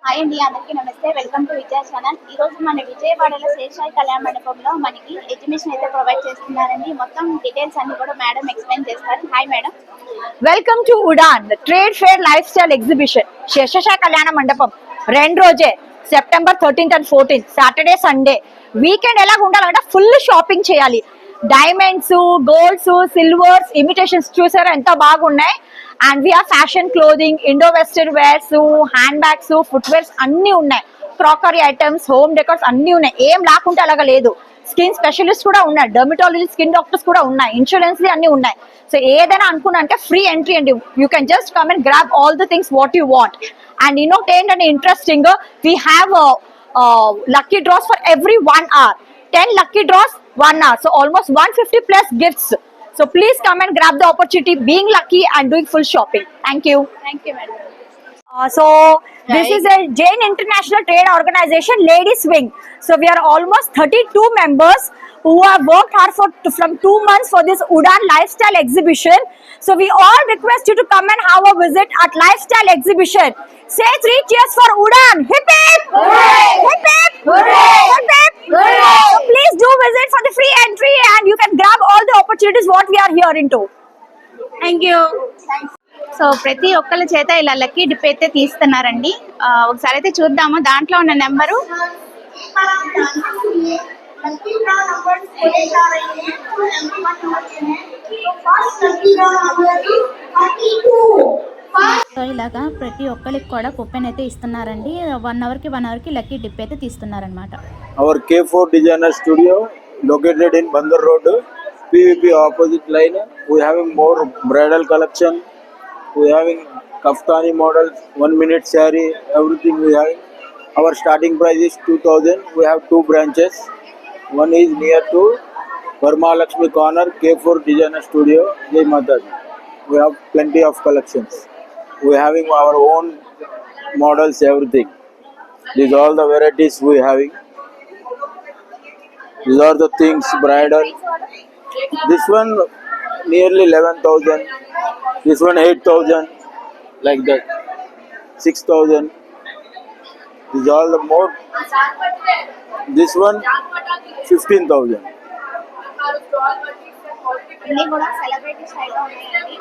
Hi అండి, అందరికీ నమస్తే. Welcome to Vijaya channel. ఈ రోజు మన విజయవాడలో శేషాయి కళ్యాణ మండపంలో మనకి ఎగ్జిబిషన్ అయితే ప్రొవైడ్ చేస్తున్నారండి. మొత్తం డీటెయిల్స్ అన్ని కూడా మేడం ఎక్స్ప్లెయిన్ చేస్తారు. Hi madam. Welcome to Udaan trade fair life style exhibition శేషశా కళ్యాణ మండపం. 2 రోజే September 13th and 14th Saturday Sunday. Weekend ఎలా ఉండాలంటే ఫుల్ షాపింగ్ చేయాలి. డైమండ్స్, గోల్డ్స్, సిల్వర్స్, ఇమిటేషన్స్ చూసారా ఎంత బాగున్నాయి. And we are fashion clothing, Indo western wears, hand bags, foot wears అన్ని ఉన్నాయి. క్రాకరీ ఐటమ్స్, హోమ్ డెకర్స్ అన్ని ఉన్నాయి. ఏం లేకుంటే అలాగా లేదు. స్కిన్ స్పెషలిస్ట్ కూడా ఉన్నాయి, డర్మటాలజీ స్కిన్ డాక్టర్స్ కూడా ఉన్నాయి, ఇన్సూరెన్స్ అన్ని ఉన్నాయి. సో ఏదైనా అనుకున్నాక ఫ్రీ ఎంట్రీ అండి. You can just come and grab all the things what you want. And ఇంకోటి ఏంటంటే interesting, we have lucky draws for every 1 hour. 10 lucky draws 1 hour. So almost 150 plus gifts. So please come and grab the opportunity, being lucky and doing full shopping. Thank you. Thank you madam. So this is a Jain International Trade Organization Ladies Wing. So we are almost 32 members who have worked hard from 2 months for this Udan Lifestyle Exhibition. So we all request you to come and have a visit at Lifestyle Exhibition. Say 3 cheers for Udan. Hip hip! Hooray! Hip hip! Hooray! Hip hip! Hooray! So please do visit for the free entry and you can grab all the opportunities what we are here into. Thank you. So ప్రతి ఒక్కళ్ళ చేత ఇలా lucky dip అయితే తీస్తున్నారండి. ఒకసారి అయితే చూద్దాము దాంట్లో ఉన్న నెంబరు. సో ఇలాగా ప్రతి ఒక్కరికి కూడా కూపెన్ అయితే ఇస్తున్నారండి. 1 hour కి లక్కీ డిప్ అయితే తీస్తున్నారనమాట. Our K4 designer studio located in Bandar Road, PVP opposite line. We having more bridal collection. We having kaftani models, 1 minute saree, everything we having. Our starting price is 2000. We have 2 branches. One is near to Varma Lakshmi Corner, K4 designer studio, Jai Mata Di. We have plenty of collections. We having our own models, everything. These all the varieties we having. These are the things bridal. This one nearly 11,000. This one 8,000, like that. 6,000. These all the more. This one 15,000. అన్నీ కూడా celebrity స్టైల్లో ఉన్నాయండి.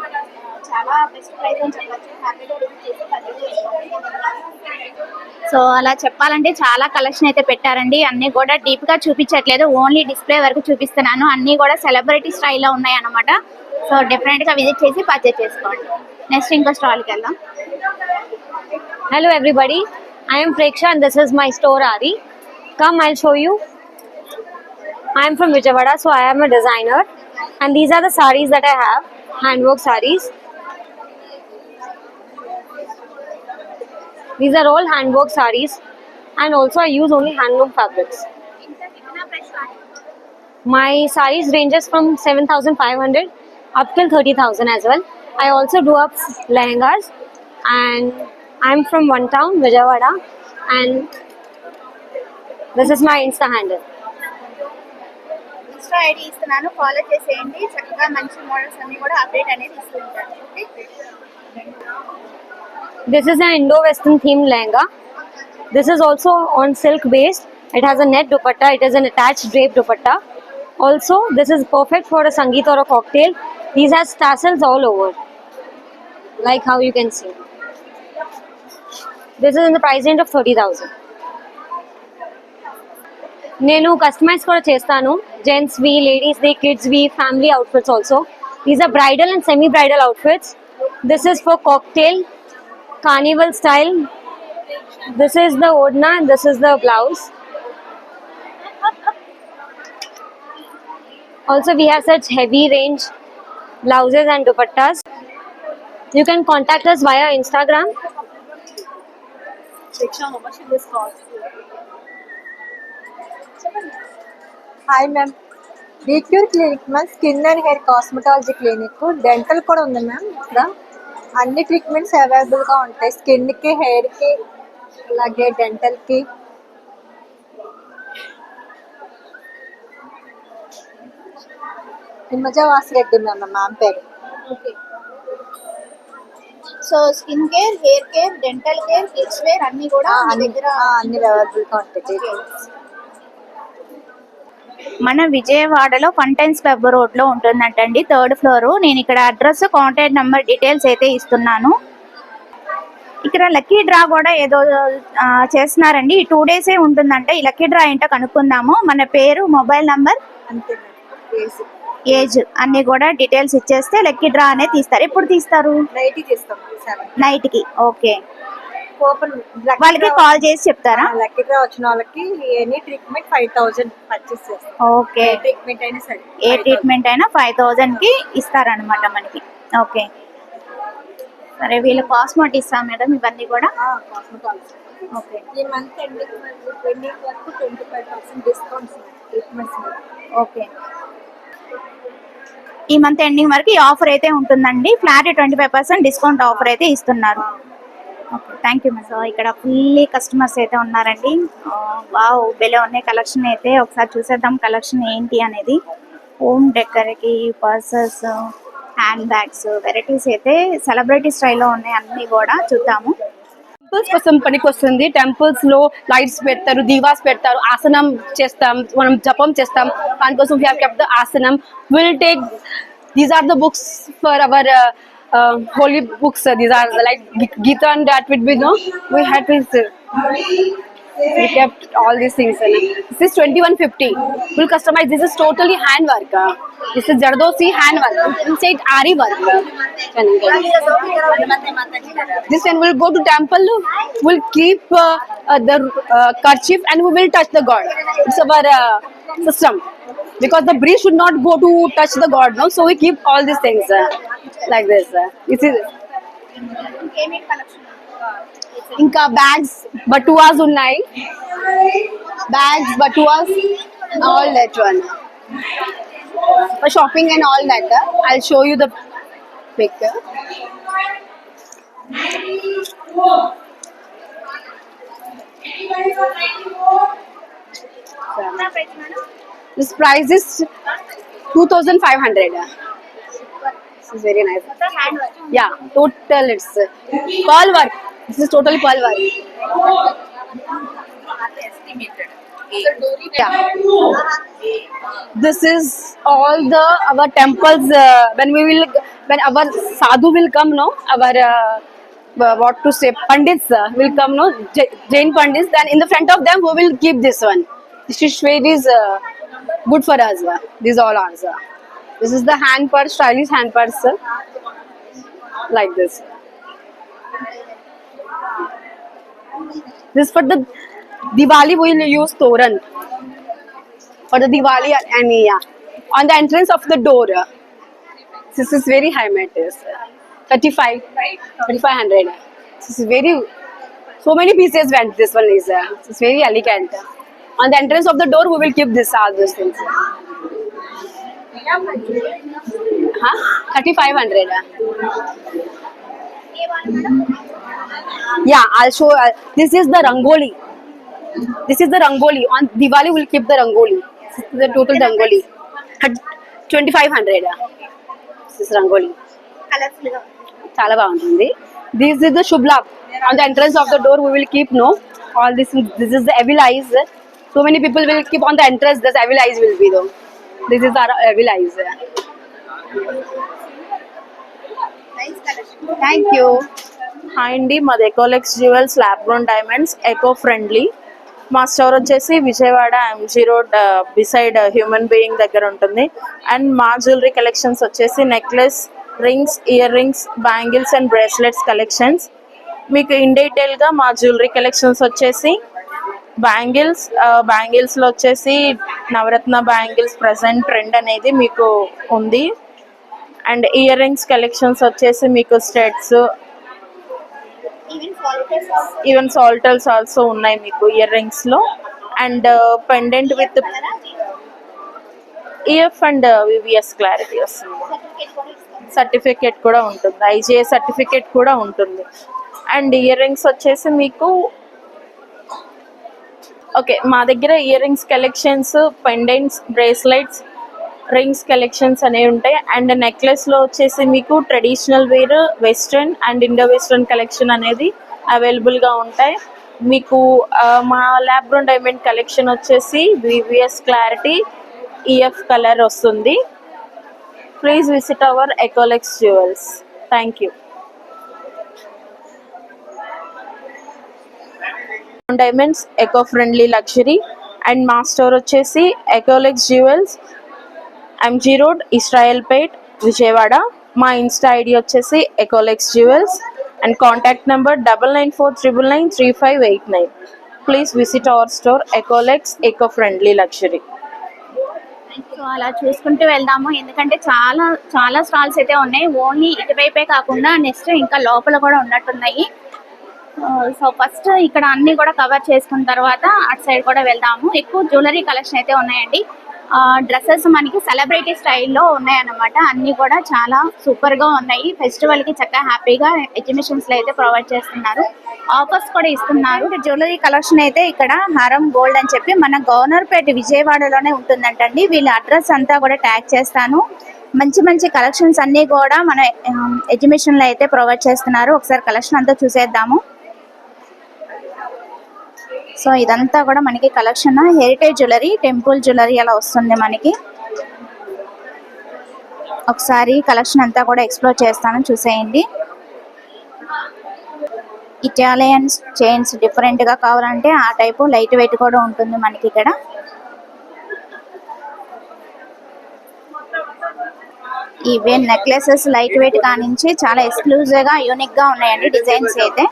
చాలా best price అని చెప్పచ్చు. హ్యాపీగా visit చేసి purchase చేసుకోండి. సో అలా చెప్పాలంటే చాలా కలెక్షన్ అయితే పెట్టారండి. అన్నీ కూడా డీప్ గా చూపించట్లేదు, ఓన్లీ డిస్ప్లే వరకు చూపిస్తున్నాను. అన్నీ కూడా సెలబ్రిటీ స్టైల్లో ఉన్నాయి అన్నమాట. సో డిఫరెంట్ గా విజిట్ చేసి పర్చేస్ చేసుకోండి. నెక్స్ట్ ఇంకో స్టాల్కి వెళ్దాం. Hello everybody, I am Preksha and this is my store Ari. Come, I'll show you. I am from Vijayawada, so I am a designer and these are the sarees that I have, handwork sarees. These are all handwork sarees and also I use only handloom fabrics. My sarees ranges from 7,500 up till 30,000 as well. I also do up lehengas and I'm from one town, Vijayawada, and this is my Insta handle. Insta ID ఇస్తున్నాను, follow చేసేయండి. చక్కగా మంచి models అన్ని కూడా update అనేది ఇస్తూ ఉంటాను. This is an Indo-Western themed lehenga. This is also on silk based. It has a net dupatta. It is an attached drape dupatta. Also, this is perfect for a sangeet or a cocktail. These has tassels all over, like how you can see. This is in the price range of 30,000. నేను customize కూడా చేస్తాను. Gents వి, ladies వి, kids వి, family outfits also. These are bridal and semi bridal outfits. This is for cocktail, carnival style. This is the odna and this is the blouse. Also we have such heavy range blouses and dupattas. You can contact us via Instagram. How much is this cost? Hi ma'am, డీక్యూర్ clinic ma'am skin and hair cosmetology clinic. Dental కూడా ఉంది ma'am. ఇక్కడ అన్ని treatments అవైలబుల్గా ఉంటాయి, స్కిన్కి, హెయిర్కి, అలాగే డెంటల్కి. నిమ్మజ వాసిరెడ్డి మ్యామ్ పేరు. So skin care, hair care, dental care, kids wear అన్ని కూడా మీ దగ్గర అన్ని అవైలబుల్ గా ఉంటాయి. మన విజయవాడలో ఫంటైన్స్ క్లబ్ రోడ్ లో ఉంటుందంటండి, 3rd ఫ్లోర్. నేను ఇక్కడ అడ్రస్, కాంటాక్ట్ నెంబర్ డీటెయిల్స్ అయితే ఇస్తున్నాను. ఇక్కడ లక్కీ డ్రా కూడా ఏదో చేస్తున్నారండి. ఈ 2 డేసే ఉంటుందంట. ఈ లక్కీ డ్రా ఏంటో కనుక్కుందాము. మన పేరు, మొబైల్ నంబర్, ఏజ్ అన్ని కూడా డీటెయిల్స్ ఇచ్చేస్తే లక్కీ డ్రా అనేది తీస్తారు. ఎప్పుడు తీస్తారు? నైట్ కి. ఓకే, వాళ్ళకి కాల్ చేసి చెప్తారా? లక్కీ డ్రా వచ్చిన వాళ్ళకి ఎనీ ట్రీట్మెంట్ 5000 పర్చేస్ చేస్తాం. ఓకే, ట్రీట్మెంట్ అయినా సరే ఏ ట్రీట్మెంట్ అయినా 5000 కి ఇస్తారనమాట మనకి. ఓకే సరే, వీళ్ళు కాస్మెటిక్స్ ఇస్తా మేడం ఇవన్నీ కూడా. ఓకే, ఈ మంత్ ఎండింగ్ వరకు 25% డిస్కౌంట్స్ ట్రీట్మెంట్స్. ఓకే, ఈ మంత్ ఎండింగ్ వరకు ఈ ఆఫర్ అయితే ఉంటుందండి. ఫ్లాట్ 25% డిస్కౌంట్ ఆఫర్ అయితే ఇస్తున్నారు. Okay, thank you madam. So ఇక్కడ ఫుల్లీ కస్టమర్స్ అయితే ఉన్నారండి. వావ్, బెలే ఉన్నాయి కలెక్షన్ అయితే. ఒకసారి చూసేద్దాం కలెక్షన్ ఏంటి అనేది. హోమ్ డెకర్కి పర్సెస్, హ్యాండ్ బ్యాగ్స్, వెరైటీస్ అయితే సెలబ్రిటీ స్టైల్లో ఉన్నాయి అన్నీ కూడా. చూద్దాము. టెంపుల్స్ కోసం పనికి వస్తుంది. టెంపుల్స్ లో లైట్స్ పెడతారు, దీవాస్ పెడతారు, ఆసనం చేస్తాం, మనం జపం చేస్తాం. దానికోసం వీ హావ్ కెప్ట్ ద ఆసనం. Will take these are the books for our holy books. These are like Gita and that would be no. We had this. We kept all these things. This is 2150. Full customized. This is totally handwork. This is Zardosi handwork. Inside Ari work. This one will go to temple. We'll keep the kerchief and we will touch the god. It's our system. Because the breeze should not go to touch the god, no? So we keep all these things like this. This is ఇంకా bags బటువాస్ ఉన్నాయి. Bags బటువాస్ all that one for shopping and all that. I'll show you the picture. This price is 2500. This is very nice. Yeah, total it's pearl work. This is totally pearl work. Yeah. This is all the our temples when our sadhu will come, no, our what to say, pandits will come, no, Jain pandits. Then in the front of them we will keep this one. This is very good for us. These all are. This is the hand purse, stylish hand purse, like this. This for the Diwali we will use toran. For the Diwali and yeah, on the entrance of the door. This is very high material. 3500. This is very, so many pieces went. This one is it's very elegant. On the entrance of the door we will keep this all those things. 3500. Yeah, I'll show. This is the rangoli. This is the rangoli. On Diwali we'll keep the rangoli. This is the total rangoli. 2500. This is rangoli. చాలా బాగుంటుంది. This is the shubh labh. On the entrance of the door we will keep, no, all this. This is the evil eyes. So many people will keep on the entrance. This evil eyes will be though. This is our evil eyes. Thank you. Hi అండి, మాది Ecolex jewels lab grown diamonds, eco friendly. మా store వచ్చేసి Vijayawada MG road beside human being దగ్గర ఉంటుంది. And మా jewellery collections వచ్చేసి necklace, rings, ear rings, bangles and bracelets collections. మీకు in డీటెయిల్గా మా జ్యువెలరీ కలెక్షన్స్ వచ్చేసి బ్యాంగిల్స్లో వచ్చేసి నవరత్న బ్యాంగిల్స్ ప్రజెంట్ ట్రెండ్ అనేది మీకు ఉంది. అండ్ ఇయర్ రింగ్స్ కలెక్షన్స్ వచ్చేసి మీకు స్టెడ్స్, ఈవెన్ సాల్టల్స్ ఆల్సో ఉన్నాయి మీకు ఇయర్ రింగ్స్లో. And pendant with EF and VVS clarity వస్తుంది. సర్టిఫికేట్ కూడా ఉంటుంది, ఐజిఐ సర్టిఫికేట్ కూడా ఉంటుంది. అండ్ ఇయర్ రింగ్స్ వచ్చేసి మీకు ఓకే, మా దగ్గర ear rings collections, pendants, bracelets, rings collections అనేవి ఉంటాయి. అండ్ నెక్లెస్లో వచ్చేసి మీకు traditional wear, western and Indo western collection అనేది అవైలబుల్గా ఉంటాయి. మీకు మా ల్యాబ్ గ్రోన్ డైమండ్ కలెక్షన్ వచ్చేసి VVS క్లారిటీ EF కలర్ వస్తుంది. Please visit our Ecolex jewels. Thank you. Diamonds eco friendly luxury and మా స్టోర్ వచ్చేసి Ecolex jewels, MG road, Israelpet, Vijayawada. మా ఇన్స్టా ఐడి వచ్చేసి Ecolex jewels and contact number 9949935889. Please visit our store Ecolex eco friendly luxury. So అలా చూసుకుంటూ వెళ్దాము, ఎందుకంటే చాలా చాలా స్టాల్స్ అయితే ఉన్నాయి. ఓన్లీ ఇటువైపే కాకుండా నెక్స్ట్ ఇంకా లోపల కూడా ఉన్నట్టున్నాయి. సో ఫస్ట్ ఇక్కడ అన్ని కూడా కవర్ చేసుకున్న తర్వాత అటు సైడ్ కూడా వెళ్దాము. ఎక్కువ జ్యువెలరీ కలెక్షన్ అయితే ఉన్నాయండి. డ్రెస్సెస్ మనకి సెలబ్రిటీ స్టైల్లో ఉన్నాయన్నమాట. అన్ని కూడా చాలా సూపర్ గా ఉన్నాయి. ఫెస్టివల్ కి చక్కగా హ్యాపీగా ఎగ్జిబిషన్స్ లో అయితే ప్రొవైడ్ చేస్తున్నారు. ఆఫర్స్ కూడా ఇస్తున్నారు. జ్యువెలరీ కలెక్షన్ అయితే ఇక్కడ హారం గోల్డ్ అని చెప్పి మన గవర్నర్పేట విజయవాడలోనే ఉంటుందంటండి. వీళ్ళ అడ్రస్ అంతా కూడా ట్యాగ్ చేస్తాను. మంచి మంచి కలెక్షన్స్ అన్ని కూడా మన ఎగ్జిబిషన్ లో అయితే ప్రొవైడ్ చేస్తున్నారు. ఒకసారి కలెక్షన్ అంతా చూసేద్దాము. సో ఇదంతా కూడా మనకి collection heritage jewellery, temple jewellery అలా వస్తుంది మనకి. ఒకసారి కలెక్షన్ అంతా కూడా ఎక్స్ప్లోర్ చేస్తాను, చూసేయండి. ఇటాలియన్ చైన్స్ డిఫరెంట్ గా కావాలంటే ఆ టైపు లైట్ వెయిట్ కూడా ఉంటుంది మనకి ఇక్కడ. ఇవే నెక్లెసెస్ లైట్ వెయిట్ కానించి చాలా ఎక్స్క్లూజివ్ గా యూనిక్ గా ఉన్నాయండి. డిజైన్స్ అయితే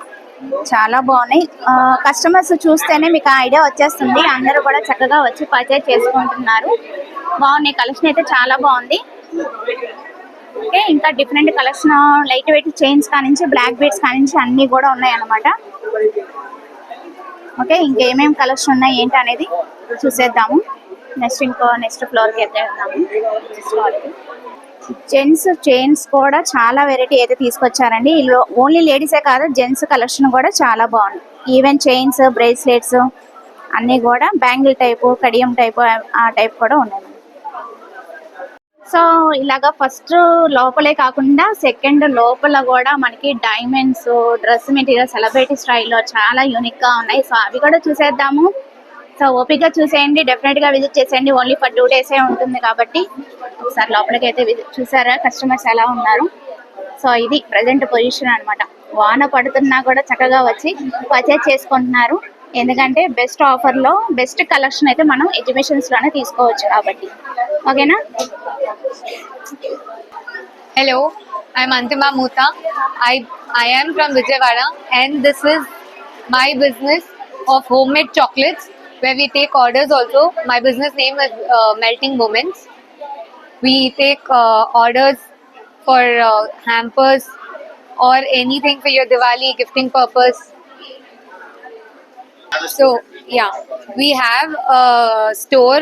చాలా బాగున్నాయి. కస్టమర్స్ చూస్తేనే మీకు ఐడియా వచ్చేస్తుంది. అందరూ కూడా చక్కగా వచ్చి పర్చేజ్ చేసుకుంటున్నారు. బాగున్నాయి, కలెక్షన్ అయితే చాలా బాగుంది. ఓకే, ఇంకా different collection light weight chains కానించి బ్లాక్ బీడ్స్ కానించి అన్ని కూడా ఉన్నాయి అన్నమాట. ఓకే, ఇంకేమేమి కలెక్షన్ ఉన్నాయి ఏంటి అనేది చూసేద్దాము. నెక్స్ట్ ఫ్లోర్కి అయితే వెళ్దాము. జెంట్స్ చైన్స్ కూడా చాలా వెరైటీ అయితే తీసుకొచ్చారండి. ఓన్లీ లేడీసే కాదు, జెంట్స్ కలెక్షన్ కూడా చాలా బాగుంది. ఈవెన్ చైన్స్, బ్రేస్లెట్స్ అన్నీ కూడా బ్యాంగిల్ టైపు, కడియం టైపు ఆ టైప్ కూడా ఉన్నాయి. సో ఇలాగా ఫస్ట్ లోపలే కాకుండా సెకండ్ లోపల కూడా మనకి డైమండ్స్, డ్రెస్ మెటీరియల్ సెలబ్రిటీ స్టైల్లో చాలా యూనిక్ గా ఉన్నాయి. సో అవి కూడా చూసేద్దాము. సో ఓపిక చూసేయండి, డెఫినెట్ గా విజిట్ చేసేయండి. ఓన్లీ ఫర్ 2 days ఉంటుంది కాబట్టి ఒకసారి లోపలికి అయితే విజిట్ చూసారా కస్టమర్స్ ఎలా ఉన్నారు. సో ఇది ప్రజెంట్ పొజిషన్ అన్నమాట. వాన పడుతున్నా కూడా చక్కగా వచ్చి పర్చేజ్ చేసుకుంటున్నారు. ఎందుకంటే బెస్ట్ ఆఫర్ లో బెస్ట్ కలెక్షన్ అయితే మనం ఎగ్జిబిషన్స్ లోనే తీసుకోవచ్చు కాబట్టి. ఓకేనా? Hello, I'm Antima Muta. I am from Vijayawada and this is my business of homemade chocolates where we take orders also. My business name is Melting Moments. We take orders for hampers or anything for your Diwali gifting purpose. So yeah, we have a store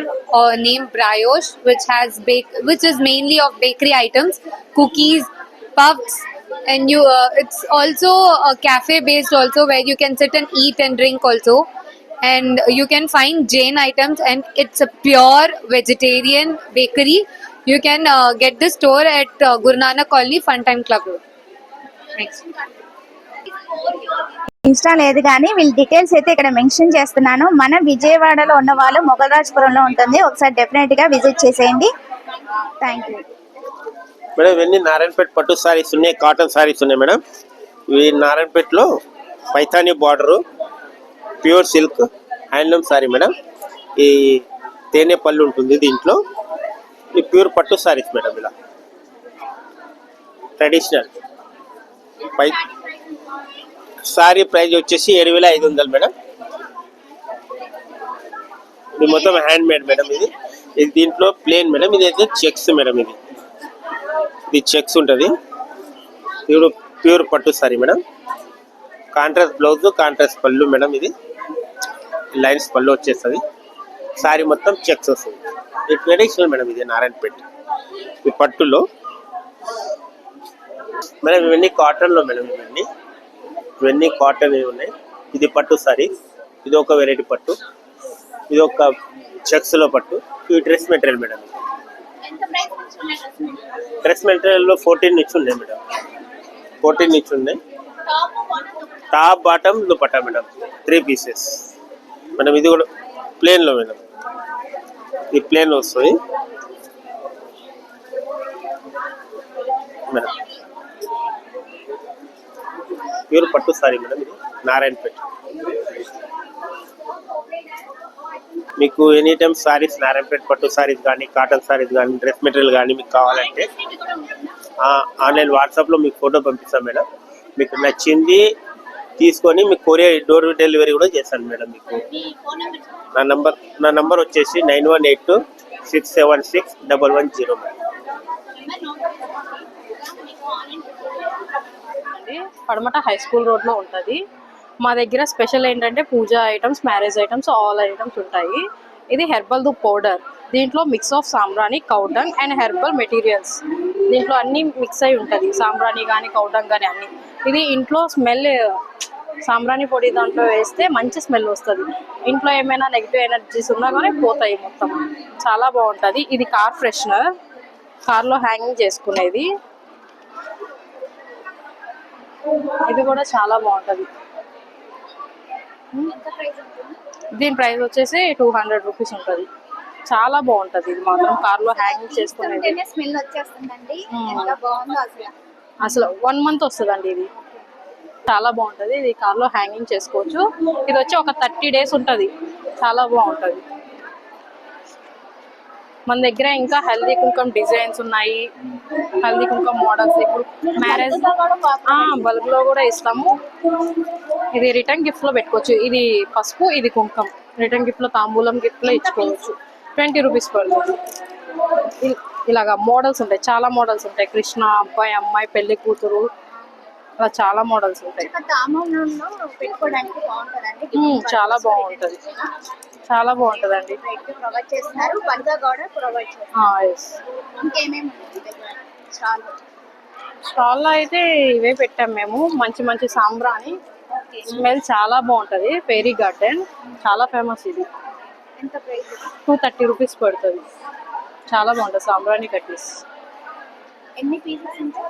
named Brioche which is mainly of bakery items, cookies, puffs, and it's also a cafe based also where you can sit and eat and drink also. And you can find Jain items and it's a pure vegetarian bakery. You can get the store at Guru Nanak Colony, Funtime Club Road. Thanks. Insta లేదు కానీ వీళ్ళ details అయితే ఇక్కడ mention చేస్తున్నాను. మన విజయవాడలో ఉన్న వాళ్ళు మొగల్రాజపురంలో ఉంటుంది. ఒకసారి డెఫినెట్ గా విజిట్ చేసేయండి. Thank you madam. ఇవన్నీ నారాయణపేట పట్టు సారీస్ ఉన్నాయి, కాటన్ సారీస్ ఉన్నాయి మేడం. ఇవి నారాయణపేటలో Paithani border, pure silk handloom sari madam. ఈ తేనె పళ్ళు ఉంటుంది దీంట్లో. ఈ ప్యూర్ పట్టు సారీస్ మేడం. ఇలా ట్రెడిషనల్ సారీ ప్రైస్ వచ్చేసి 7,500 మేడం. ఇది మొత్తం హ్యాండ్ మేడ్ మేడం. ఇది దీంట్లో ప్లేన్ మేడం. ఇది అయితే చెక్స్ మేడం. ఇది చెక్స్ ఉంటుంది. ఇది ప్యూర్ పట్టు sorry madam. Contrast blouse, contrast పళ్ళు మేడం. ఇది లైన్స్ పళ్ళు వచ్చేస్తుంది. సారీ మొత్తం చెక్స్ వస్తుంది. ఇది ట్రెడిషనల్ మేడం. ఇది నారాయణపేట ఈ పట్టులో మేడం. ఇవన్నీ కాటన్లో మేడం. ఇవన్నీ కాటన్ ఉన్నాయి. ఇది పట్టు సారీ. ఇది ఒక వెరైటీ పట్టు. ఇది ఒక చెక్స్లో పట్టు. ఇది డ్రెస్ మెటీరియల్ మేడం. ఎంత ప్రైస్ నుంచి ఉన్నాయి డ్రెస్ మెటీరియల్లో 14 నుంచి ఉన్నాయి మేడం, 14 నుంచి ఉన్నాయి. Top bottom dupatta madam, 3 pieces madam. ఇది కూడా ప్లేన్లో మేడం, ఇది ప్లేన్ వస్తుంది మేడం. ప్యూర్ పట్టు సారీ మేడం, ఇది నారాయణపేట. మీకు ఎనీ టైమ్ సారీస్ నారాయణపేట పట్టు సారీస్ కానీ, కాటన్ సారీస్ కానీ, డ్రెస్ మెటీరియల్ కానీ మీకు కావాలంటే ఆన్లైన్ వాట్సాప్లో మీకు ఫోటో పంపిస్తాం మేడం. మీకు నచ్చింది తీసుకొని మీకు కొరియర్ డోర్ డెలివరీ కూడా చేస్తాను మేడం. మీకు నా నంబర్ వచ్చేసి 9182676110 మేడం. పడమట హై స్కూల్ రోడ్లో ఉంటుంది. మా దగ్గర స్పెషల్ ఏంటంటే puja items, marriage items, all items ఉంటాయి. ఇది హెర్బల్ ధూప్ పౌడర్, దీంట్లో మిక్స్ ఆఫ్ సాంబ్రాణి, కౌడంగ్ అండ్ హెర్బల్ మెటీరియల్స్. దీంట్లో అన్నీ మిక్స్ అయి ఉంటుంది, సాంబ్రాణి కానీ కౌడంగ్ కానీ అన్నీ. ఇది ఇంట్లో స్మెల్, సాంబ్రాణి పొడి దాంట్లో వేస్తే మంచి స్మెల్ వస్తుంది. ఇంట్లో ఏమైనా నెగిటివ్ ఎనర్జీస్ ఉన్నా కానీ పోతాయి మొత్తం. చాలా బాగుంటుంది. ఇది కార్ ఫ్రెషనర్, కార్లో హ్యాంగింగ్ చేసుకునేది. ఇది కూడా చాలా బాగుంటుంది. దీని ప్రైస్ వచ్చేసి 200 రూపీస్ ఉంటుంది. చాలా బాగుంటుంది. ఇది మాత్రం కార్లో హ్యాంగింగ్ చేసుకునేది. స్మెల్ వచ్చేస్తుందండి, ఎంత బాగుందో అసలు. అసలు 1 మంత్ వస్తుందండి. ఇది చాలా బాగుంటుంది. ఇది కార్లో హ్యాంగింగ్ చేసుకోవచ్చు. ఇది వచ్చి ఒక 30 డేస్ ఉంటుంది. చాలా బాగుంటుంది. మన దగ్గర ఇంకా హల్దీ కుంకం డిజైన్స్ ఉన్నాయి, హల్దీ కుంకం మోడల్స్. ఇప్పుడు మ్యారేజ్ బల్క్లో కూడా ఇస్తాము. ఇది రిటర్న్ గిఫ్ట్లో పెట్టుకోవచ్చు. ఇది పసుపు, ఇది కుంకం. రిటర్న్ గిఫ్ట్లో, తాంబూలం గిఫ్ట్లో ఇచ్చుకోవచ్చు. 20 రూపీస్ పడుతుంది. ఇలాగా మోడల్స్ ఉంటాయి, చాలా మోడల్స్ ఉంటాయి. కృష్ణ, అబ్బాయి, అమ్మాయి, పెళ్లి కూతురు, అలా చాలా మోడల్స్ ఉంటాయి. పెట్టుకోవడానికి బాగుంటుందండి. చాలా బాగుంటుంది, చాలా బాగుంటుందండి. ప్రొవైడ్ చేస్తున్నారు, బల్గా కూడా ప్రొవైడ్ చేస్తున్నారు. ఇంకేమేమి స్టాల్లో అయితే ఇవే పెట్టాం మేము. మంచి మంచి సాంబ్రాణి స్మెల్ చాలా బాగుంటుంది. పేరీ గార్డెన్ చాలా ఫేమస్. ఇది ఎంత ప్రైస్? 230 రూపీస్ పడుతుంది. చాలా బాగుంటుంది సాంబ్రాణి కట్టీస్. ఎన్ని పీసెస్ ఉంటాయి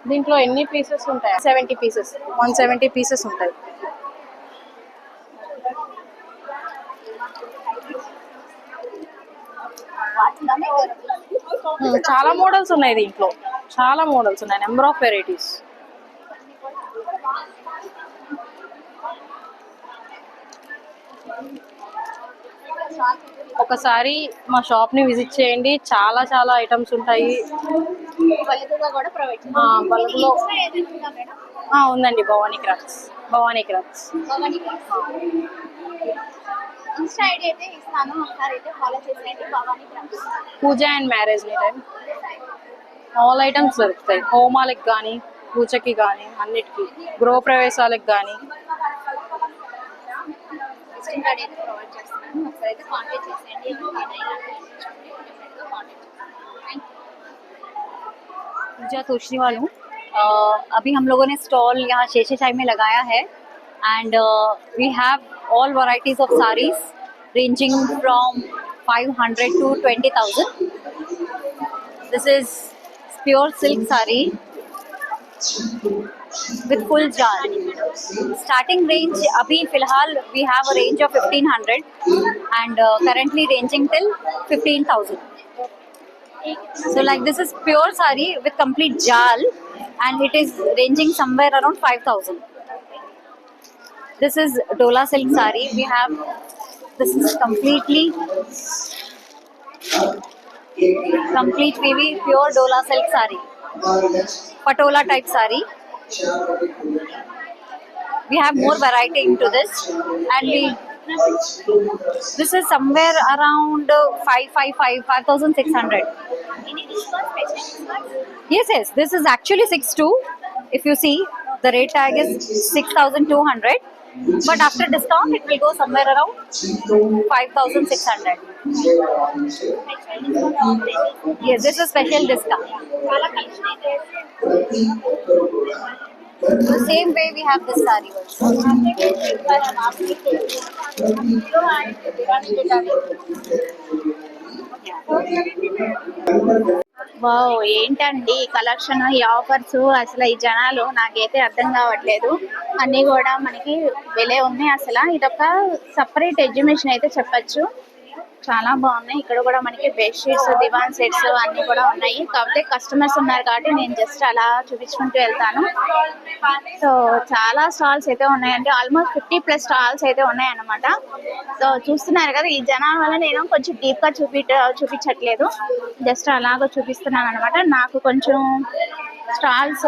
దీంట్లో? ఎన్ని పీసెస్ ఉంటాయి? 70 పీసెస్, 170 పీసెస్ ఉంటాయి. చాలా మోడల్స్ ఉన్నాయి దీంట్లో, చాలా మోడల్స్ ఉన్నాయి. Number of varieties. ఒకసారి మా షాప్ ని విజిట్ చేయండి, చాలా చాలా ఐటమ్స్ ఉంటాయి. బల్క్లో ఉందండి. Bhavani crafts, Bhavani crafts. Insta ID అయితే ఇస్తాను, ఒకసారి అయితే ఫాలో చేసేయండి. Bhavani crafts. Puja and marriage time all items దొరుకుతాయి. హోమాలకు కానీ, పూజకి కానీ, అన్నిటికీ, గృహప్రవేశాలకు కానీ. విజిటింగ్ కార్డ్ అయితే ప్రొవైడ్ చేస్తున్నాను, ఒకసారి అయితే కాంటాక్ట్ చేసేయండి. पूजा तोशनीवाल हूँ। अभी हम लोगों ने स्टॉल यहाँ शेषशाही में लगाया है and we have all varieties of saris ranging from 500 to 20,000. This is pure silk sari with full jar. Starting range अभी फिलहाल we have a range of 1500 and currently ranging till 15,000. So like this is pure sari with complete jal and it is ranging somewhere around 5,000. This is Dola silk sari. We have this is complete weavy pure Dola silk sari. Patola type sari. We have more variety into this and this is somewhere around 5,600. Yes, this is actually 6,200. If you see, the rate tag is 6,200, but after discount it will go somewhere around 5,600. Yes, this is special discount. The same way we have this saree also. Wow, ఏంటండి ఈ collection, ఈ offers, అసలు ఈ జనాలు నాకైతే అర్థం కావట్లేదు. అన్నీ కూడా మనకి వెలే ఉన్నాయి. అసలు ఇదొక సపరేట్ ఎడ్యుకేషన్ అయితే చెప్పొచ్చు. చాలా బాగున్నాయి. ఇక్కడ కూడా మనకి బెడ్ షీట్స్, దివాన్ సెట్స్ అన్ని కూడా ఉన్నాయి. కాకపోతే కస్టమర్స్ ఉన్నారు కాబట్టి నేను జస్ట్ అలా చూపించుకుంటూ వెళ్తాను. సో చాలా స్టాల్స్ అయితే ఉన్నాయండి. ఆల్మోస్ట్ 50+ స్టాల్స్ అయితే ఉన్నాయన్నమాట. సో చూస్తున్నారు కదా, ఈ జనాల వల్ల నేను కొంచెం డీప్ గా చూపించట్లేదు, జస్ట్ అలాగ చూపిస్తున్నాను అనమాట. నాకు కొంచెం స్టాల్స్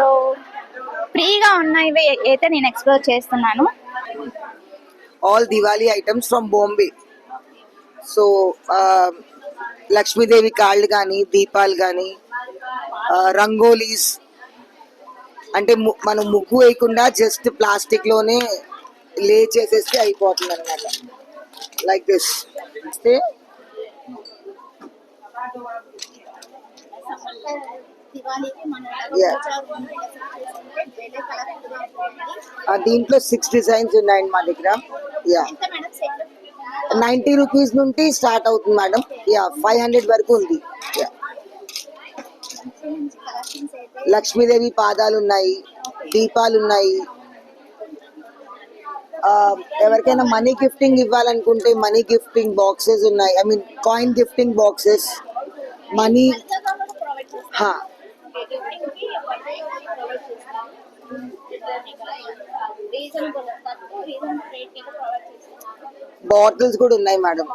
ఫ్రీగా ఉన్నవి అయితే నేను ఎక్స్ప్లోర్ చేస్తున్నాను. all Diwali items from Bombay. So Lakshmidevi కాళ్ళు కానీ, దీపాలు కానీ, రంగోలీస్, అంటే మనం ముగ్గు వేయకుండా జస్ట్ ప్లాస్టిక్ లోనే లే చేసేస్తే అయిపోతుంది అనమాట. Like this. దీంట్లో 6 డిజైన్స్ ఉన్నాయండి మా దగ్గర. యా, 90 రూపీస్ నుండి స్టార్ట్ అవుతుంది మేడం. యా, 500 వరకు ఉంది. యా, లక్ష్మీదేవి పాదాలు ఉన్నాయి, దీపాలు ఉన్నాయి. ఎవరికైనా మనీ గిఫ్టింగ్ ఇవ్వాలనుకుంటే మనీ గిఫ్టింగ్ బాక్సెస్ ఉన్నాయి. I mean coin gifting boxes, money. Bottles కూడా ఉన్నాయి మేడం.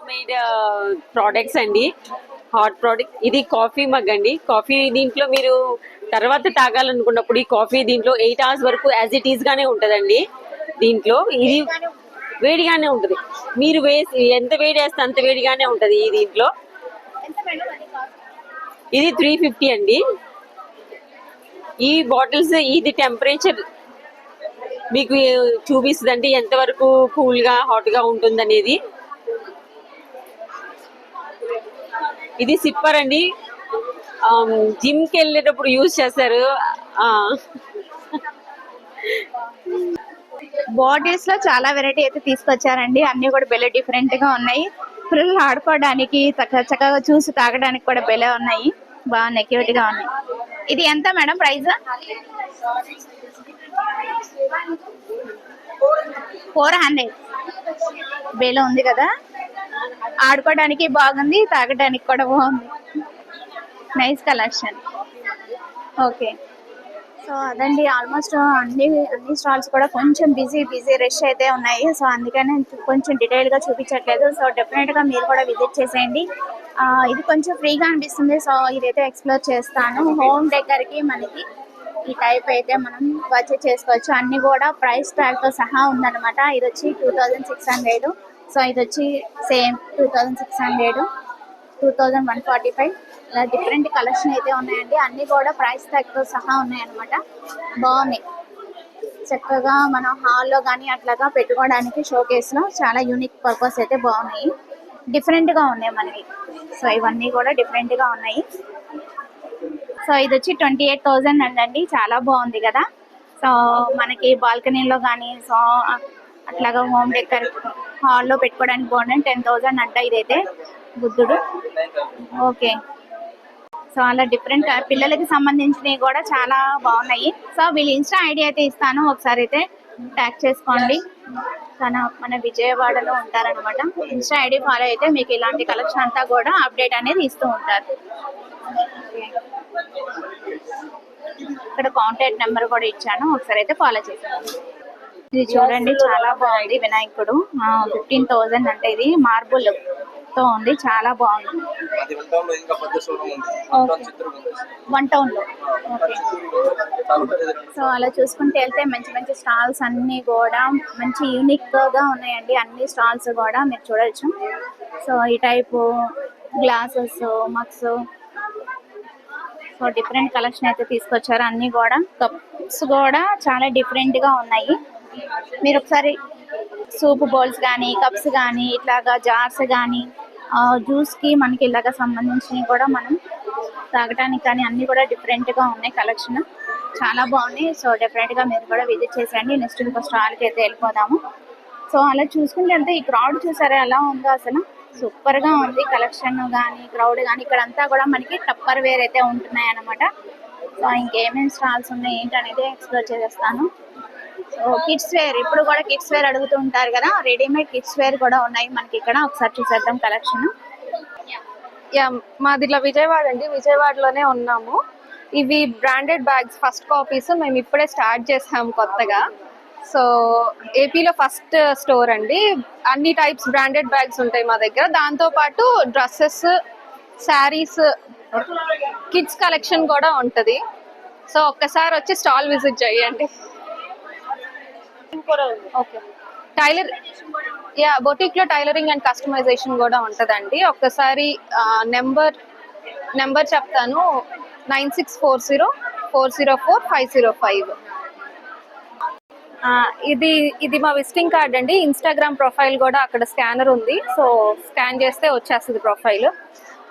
మేడ్ ప్రోడక్ట్స్ అండి, హాట్ ప్రోడక్ట్. ఇది కాఫీ మగ్ అండి. కాఫీ దీంట్లో మీరు తర్వాత తాగాలనుకున్నప్పుడు ఈ కాఫీ దీంట్లో 8 hours వరకు యాజ్ ఇట్ ఈస్ గానే ఉంటదండి. దీంట్లో ఇది వేడిగానే ఉంటది. మీరు వేసి ఎంత వేడి వేస్తే అంత వేడిగానే ఉంటది. ఈ దీంట్లో ఇది 350 అండి. ఈ బాటిల్స్ ఇది టెంపరేచర్ మీకు చూపిస్తుంది అండి, ఎంతవరకు కూల్ గా హాట్ గా ఉంటుంది అనేది. ఇది సిప్పర్ అండి, జిమ్ కి వెళ్ళేటప్పుడు యూజ్ చేస్తారు. బాటిల్స్ లో చాలా వెరైటీ అయితే తీసుకొచ్చారండి. అన్ని కూడా బెల్ల డిఫరెంట్ గా ఉన్నాయి. పిల్లలు ఆడుకోవడానికి, చక్కగా చూసి తాగడానికి కూడా బెల్ల ఉన్నాయి. బాగున్నాయి, క్యూట్ గా ఉన్నాయి. ఇది ఎంత మేడం ప్రైస్? 400. బెల్ల ఉంది కదా, ఆడుకోవడానికి బాగుంది, తాగడానికి కూడా బాగుంది. Nice collection. ఓకే, సో అదండి ఆల్మోస్ట్ అన్ని స్టాల్స్ కూడా కొంచెం బిజీ రష్ అయితే ఉన్నాయి. సో అందుకని కొంచెం డీటెయిల్ గా చూపించట్లేదు. సో డెఫినెట్ గా మీరు కూడా విజిట్ చేసేయండి. ఇది కొంచెం ఫ్రీగా అనిపిస్తుంది. సో ఇదైతే ఎక్స్ప్లోర్ చేస్తాను. హోమ్ దగ్గరికి మనకి ఈ టైప్ అయితే మనం పర్చేస్ చేసుకోవచ్చు. అన్ని కూడా ప్రైస్ ట్యాగ్ తో సహా ఉందన్నమాట. ఇది వచ్చి 2600. సో ఇది వచ్చి సేమ్ 2600, 2145. ఇలా డిఫరెంట్ కలెక్షన్ అయితే ఉన్నాయండి. అన్ని కూడా ప్రైస్ ట్యాగ్ తో సహా ఉన్నాయన్నమాట. బాగున్నాయి. చక్కగా మనం హాల్లో కానీ అట్లాగా పెట్టుకోవడానికి షోకేస్ లో చాలా యూనిక్ పర్పస్ అయితే బాగున్నాయి. డిఫరెంట్ గా ఉన్నాయి మనకి. సో ఇవన్నీ కూడా డిఫరెంట్ గా ఉన్నాయి. సో ఇది వచ్చి 28,000 అండి. చాలా బాగుంది కదా. సో మనకి బాల్కనీలో కానీ, సో అట్లాగా హోమ్ డెకర్ హాల్లో పెట్టుకోవడానికి బాగుంది. 10,000 అంట ఇదైతే బుద్ధుడు. ఓకే, సో అలా డిఫరెంట్ పిల్లలకి సంబంధించినవి కూడా చాలా బాగున్నాయి. సో వీళ్ళు ఇన్స్టా ఐడి అయితే ఇస్తాను, ఒకసారి అయితే ట్యాగ్ చేసుకోండి. మన విజయవాడలో ఉంటారనమాట. ఇన్స్టా ఐడి ఫాలో అయితే మీకు ఇలాంటి కలెక్షన్ అంతా కూడా అప్డేట్ అనేది ఇస్తూ ఉంటారు. ఇక్కడ కాంటాక్ట్ నెంబర్ కూడా ఇచ్చాను, ఒకసారి అయితే ఫాలో చేసాను. ఇది చూడండి, చాలా బాగుంది. వినాయకుడు 15,000 అంటే. ఇది మార్బుల్ తో ఉంది, చాలా బాగుంది. 1 టౌన్ లో. ఓకే, సో అలా చూసుకుంటే వెళ్తే మంచి స్టాల్స్ అన్ని కూడా మంచి యూనిక్ గా ఉన్నాయండి. అన్ని స్టాల్స్ కూడా మీరు చూడొచ్చు. సో ఈ type glasses, mugs, so different collection అయితే తీసుకొచ్చారు. అన్ని కూడా కప్స్ కూడా చాలా డిఫరెంట్ గా ఉన్నాయి. మీరు ఒకసారి సూప్ బౌల్స్ కానీ, కప్స్ కానీ, ఇట్లాగా జార్స్ కానీ, జ్యూస్ కి మనకి ఇలాగా సంబంధించినవి కూడా మనం తాగడానికి కానీ అన్ని కూడా డిఫరెంట్ గా ఉన్నాయి. కలెక్షన్ చాలా బాగున్నాయి. సో డెఫినెట్ గా మీరు కూడా విజిట్ చేసేయండి. నెక్స్ట్ ఇంకో స్టాల్ కి అయితే వెళ్ళిపోదాము. సో అలా చూసుకుంటే అంటే ఈ క్రౌడ్ చూసారా ఎలా ఉందో అసలు సూపర్ గా ఉంది. కలెక్షన్ కానీ క్రౌడ్ కానీ ఇక్కడ అంతా కూడా మనకి టప్పర్ వేర్ అయితే ఉంటున్నాయి అన్నమాట. సో ఇంకేమేమి స్టాల్స్ ఉన్నాయి ఏంటి అనేది ఎక్స్ప్లోర్ చేసేస్తాను. సో కిడ్స్ వేర్, ఇప్పుడు కూడా కిడ్స్ వేర్ అడుగుతూ ఉంటారు కదా, రెడీమేడ్ కిడ్స్ వేర్ కూడా ఉన్నాయి మనకి ఇక్కడ. ఒకసారి చూసేద్దాం కలెక్షన్. యా, మాది ఇలా విజయవాడ అండి, విజయవాడలోనే ఉన్నాము. ఇవి బ్రాండెడ్ బ్యాగ్స్ ఫస్ట్ కాపీస్ మేము ఇప్పుడే స్టార్ట్ చేసాము కొత్తగా. సో ఏపీలో ఫస్ట్ స్టోర్ అండి. అన్ని టైప్స్ బ్రాండెడ్ బ్యాగ్స్ ఉంటాయి మా దగ్గర. దాంతో పాటు డ్రెస్సెస్, శారీస్, కిడ్స్ కలెక్షన్ కూడా ఉంటది. సో ఒక్కసారి వచ్చి స్టాల్ విజిట్ చేయండి. ఓకే, టైలర్ బొటిక్ లో టైలరింగ్ అండ్ కస్టమైజేషన్ కూడా ఉంటదండి. ఒక్కసారి నెంబర్ చెప్తాను, 9640404505. ఇది మా విజిటింగ్ కార్డ్ అండి. ఇన్స్టాగ్రామ్ ప్రొఫైల్ కూడా అక్కడ స్కానర్ ఉంది. సో స్కాన్ చేస్తే వచ్చేస్తుంది ప్రొఫైల్.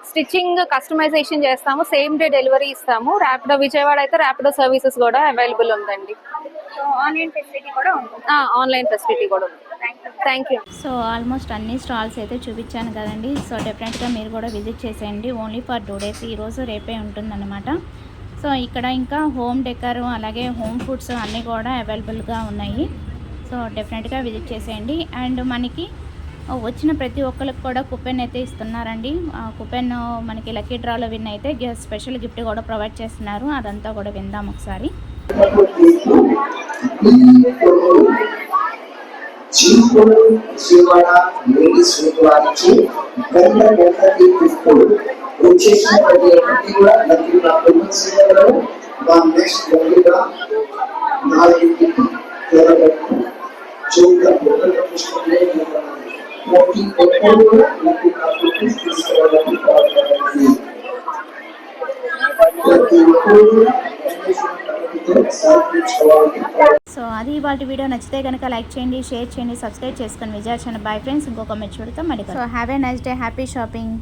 స్టిచ్చింగ్, కస్టమైజేషన్ చేస్తాము, సేమ్ డే డెలివరీ ఇస్తాము. ర్యాపిడో విజయవాడ అయితే ర్యాపిడో సర్వీసెస్ కూడా అవైలబుల్ ఉందండి. ఆన్లైన్ ఫెసిలిటీ కూడా ఉంటుంది. ఆన్లైన్ ఫెసిలిటీ కూడా ఉంది. Thank you. సో ఆల్మోస్ట్ అన్ని స్టాల్స్ అయితే చూపించాను కదండి. సో డెఫినెట్గా మీరు కూడా విజిట్ చేసేయండి. ఓన్లీ ఫర్ 2 days, ఈరోజు రేపే ఉంటుందన్నమాట. సో ఇక్కడ ఇంకా హోమ్ డెకర్ అలాగే హోమ్ ఫుడ్స్ అన్నీ కూడా అవైలబుల్గా ఉన్నాయి. సో డెఫినెట్గా విజిట్ చేసేయండి. అండ్ మనకి వచ్చిన ప్రతి ఒక్కరికి కూడా కూపెన్ అయితే ఇస్తున్నారండి. కూపెన్ మనకి లక్కీ డ్రాలో విన్ అయితే స్పెషల్ గిఫ్ట్ కూడా ప్రొవైడ్ చేస్తున్నారు. అదంతా కూడా విందాం ఒకసారి. సో అది ఇవాళ వీడియో. నచ్చితే కనుక లైక్ చేయండి, షేర్ చేయండి, సబ్స్క్రైబ్ చేసుకొని విజయ ఛానల్. బై ఫ్రెండ్స్, ఇంకొక మెచ్యూర్తో మళ్ళీ. So have a nice day, happy shopping.